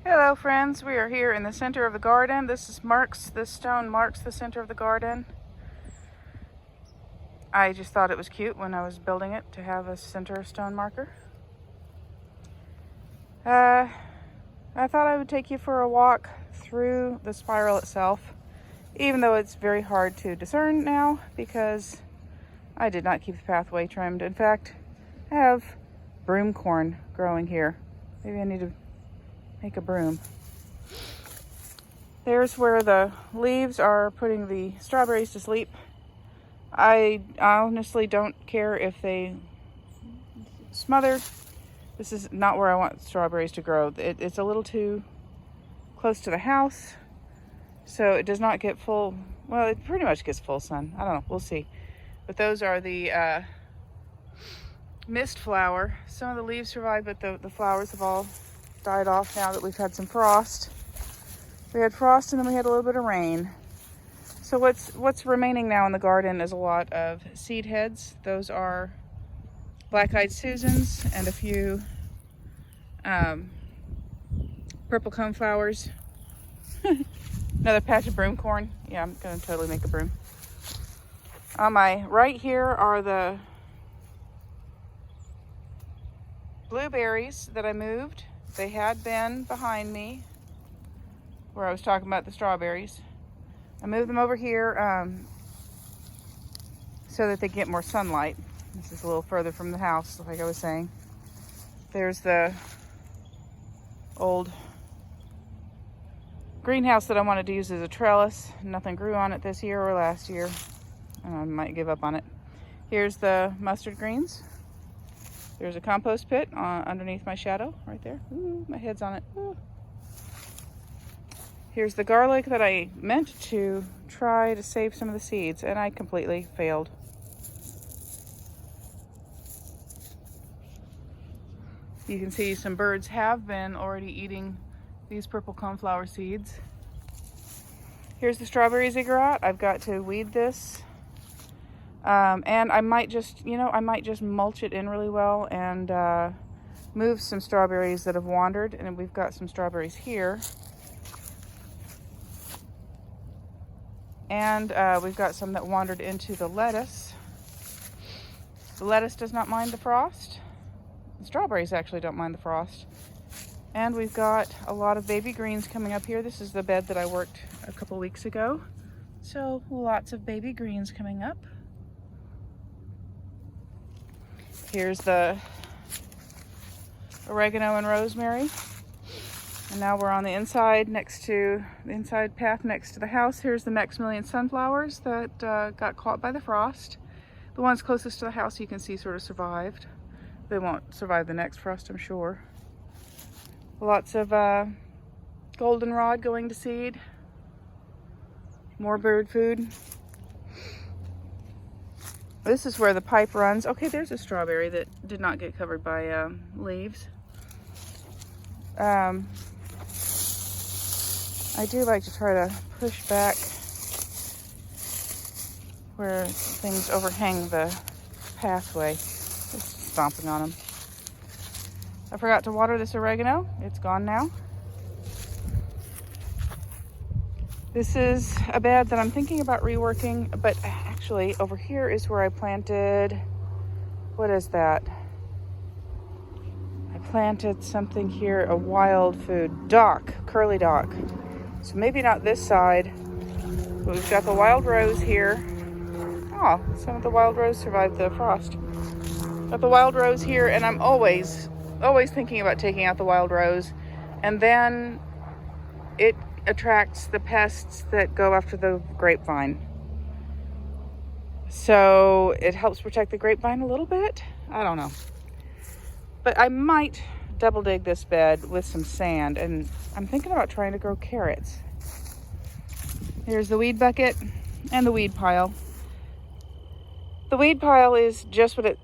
Hello friends, we are here in the center of the garden. This stone marks the center of the garden. I just thought it was cute when I was building it to have a center stone marker. I thought I would take you for a walk through the spiral itself, even though it's very hard to discern now because I did not keep the pathway trimmed. In fact, I have broomcorn growing here. Maybe I need to make a broom. There's where the leaves are putting the strawberries to sleep. I honestly don't care if they smother. This is not where I want strawberries to grow. It's a little too close to the house, so it does not get full. Well, it pretty much gets full sun. I don't know. We'll see. But those are the mist flower. Some of the leaves survived, but the flowers have all died off now that we've had some frost. We had frost and then we had a little bit of rain. So what's remaining now in the garden is a lot of seed heads. Those are black-eyed Susans and a few purple cone flowers. Another patch of broomcorn. Yeah, I'm gonna totally make a broom. On my right here are the blueberries that I moved. They had been behind me where I was talking about the strawberries. I moved them over here so that they get more sunlight. This is a little further from the house, like I was saying. There's the old greenhouse that I wanted to use as a trellis. Nothing grew on it this year or last year. I might give up on it. Here's the mustard greens. There's a compost pit underneath my shadow right there. Ooh, my head's on it. Ooh. Here's the garlic that I meant to try to save some of the seeds, and I completely failed. You can see some birds have been already eating these purple coneflower seeds. Here's the strawberries I grew out. I've got to weed this. And I might just mulch it in really well and move some strawberries that have wandered. And we've got some strawberries here. And we've got some that wandered into the lettuce. The lettuce does not mind the frost. The strawberries actually don't mind the frost. And we've got a lot of baby greens coming up here. This is the bed that I worked a couple weeks ago. So lots of baby greens coming up. Here's the oregano and rosemary. And now we're on the inside path next to the house. Here's the Maximilian sunflowers that got caught by the frost. The ones closest to the house you can see sort of survived. They won't survive the next frost, I'm sure. Lots of goldenrod going to seed. More bird food. This is where the pipe runs. Okay, there's a strawberry that did not get covered by leaves. I do like to try to push back where things overhang the pathway. Just stomping on them. I forgot to water this oregano. It's gone now. This is a bed that I'm thinking about reworking, but actually over here is where I planted, what is that? I planted something here, a wild food, dock, curly dock. So maybe not this side, but we've got the wild rose here. Oh, some of the wild rose survived the frost. Got the wild rose here, and I'm always thinking about taking out the wild rose, and then it attracts the pests that go after the grapevine. So it helps protect the grapevine a little bit. I don't know. But I might double dig this bed with some sand, and I'm thinking about trying to grow carrots. Here's the weed bucket and the weed pile. The weed pile is just what it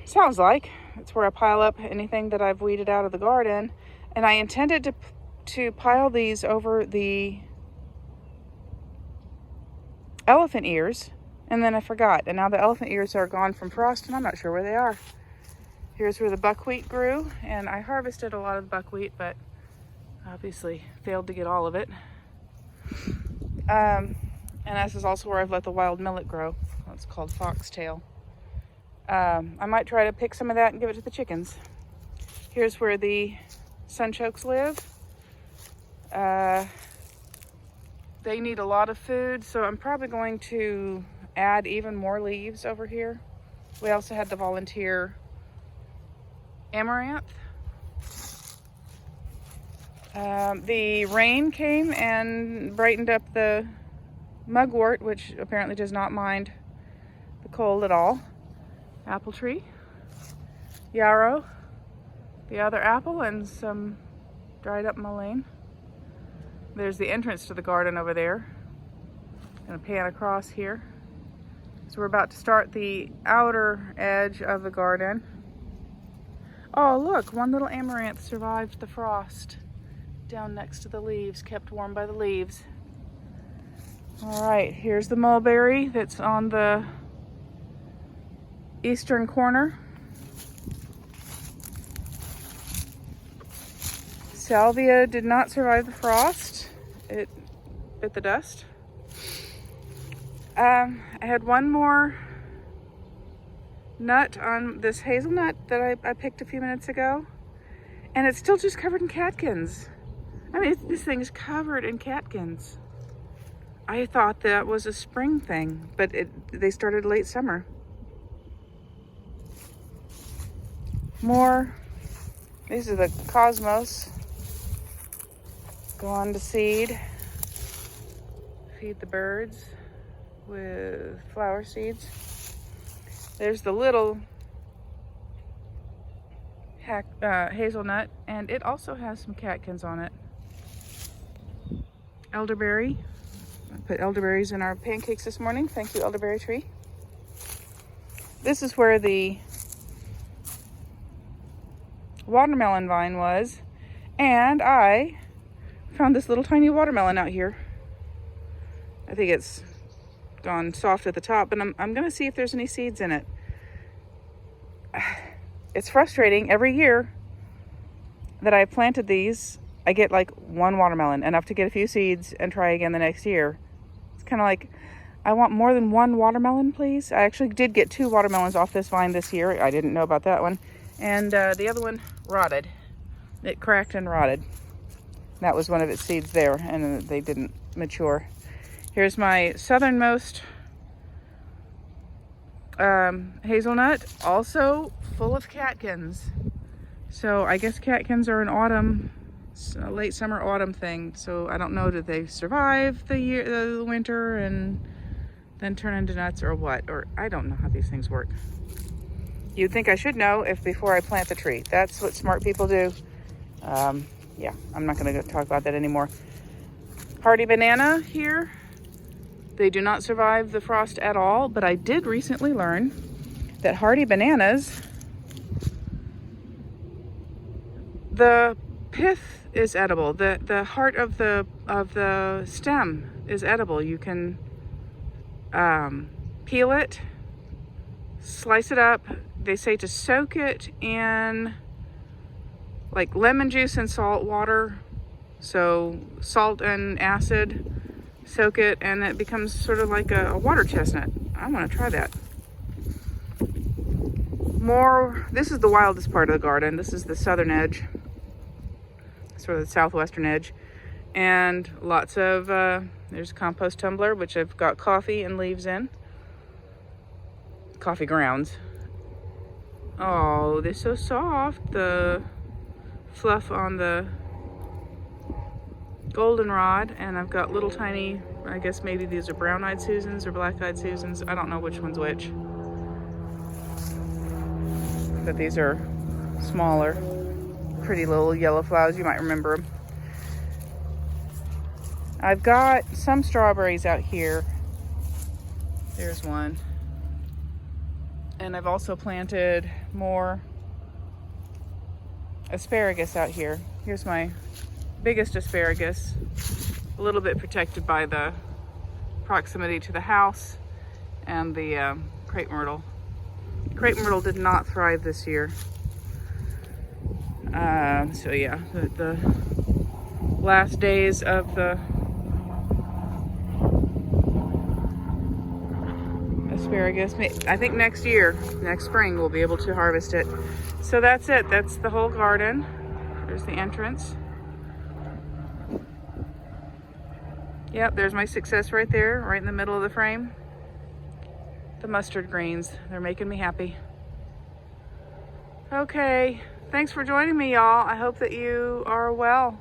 sounds like. It's where I pile up anything that I've weeded out of the garden, and I intended to pile these over the elephant ears, and then I forgot, and now the elephant ears are gone from frost and I'm not sure where they are. Here's where the buckwheat grew, and I harvested a lot of the buckwheat, but Obviously failed to get all of it. And this is also where I've let the wild millet grow. It's called foxtail. I might try to pick some of that and give it to the chickens. Here's where the sunchokes live. They need a lot of food, so I'm probably going to add even more leaves over here. We also had the volunteer amaranth. The rain came and brightened up the mugwort, which apparently does not mind the cold at all. Apple tree, yarrow, the other apple, and some dried up mullein. There's the entrance to the garden over there. Gonna pan across here. So we're about to start the outer edge of the garden. Oh, look, one little amaranth survived the frost down next to the leaves, kept warm by the leaves. All right, here's the mulberry that's on the eastern corner. Salvia did not survive the frost. It bit the dust. I had one more nut on this hazelnut that I picked a few minutes ago, and it's still just covered in catkins. I mean, this thing is covered in catkins. I thought that was a spring thing, but they started late summer. More. These are the cosmos. Go on to seed. Feed the birds with flower seeds. There's the little hazelnut, and it also has some catkins on it. Elderberry. I put elderberries in our pancakes this morning. Thank you, elderberry tree. This is where the watermelon vine was, and I found this little tiny watermelon out here. I think it's gone soft at the top, and I'm gonna see if there's any seeds in it. It's frustrating. Every year that I planted these, I get like one watermelon, enough to get a few seeds and try again the next year. It's kind of like, I want more than one watermelon, please. I actually did get 2 watermelons off this vine this year. I didn't know about that one. And the other one rotted. It cracked and rotted. That was one of its seeds there, and they didn't mature. Here's my southernmost hazelnut, also full of catkins. So I guess catkins are an autumn, late summer, autumn thing. So I don't know, did they survive the winter and then turn into nuts or what? Or I don't know how these things work. You'd think I should know if before I plant the tree. That's what smart people do. Yeah, I'm not going to talk about that anymore. Hardy banana here. They do not survive the frost at all, but I did recently learn that hardy bananas, the pith is edible. The heart of the stem is edible. You can peel it, slice it up. They say to soak it in like lemon juice and salt water. So salt and acid, soak it, and it becomes sort of like a water chestnut. I want to try that. This is the wildest part of the garden. This is the southern edge, sort of the southwestern edge. And lots of, there's a compost tumbler, which I've got coffee and leaves in. Coffee grounds. Oh, they're so soft. The fluff on the goldenrod, and I've got little tiny, I guess maybe these are brown-eyed Susans or black-eyed Susans. I don't know which one's which. But these are smaller, pretty little yellow flowers. You might remember them. I've got some strawberries out here. There's one. And I've also planted more asparagus out here. Here's my biggest asparagus, a little bit protected by the proximity to the house and the crepe myrtle. Crepe myrtle did not thrive this year. So yeah, the last days of the asparagus. I think next spring, we'll be able to harvest it. So that's it. That's the whole garden. There's the entrance. Yep, there's my success right there, right in the middle of the frame. The mustard greens, they're making me happy. Okay, thanks for joining me, y'all. I hope that you are well.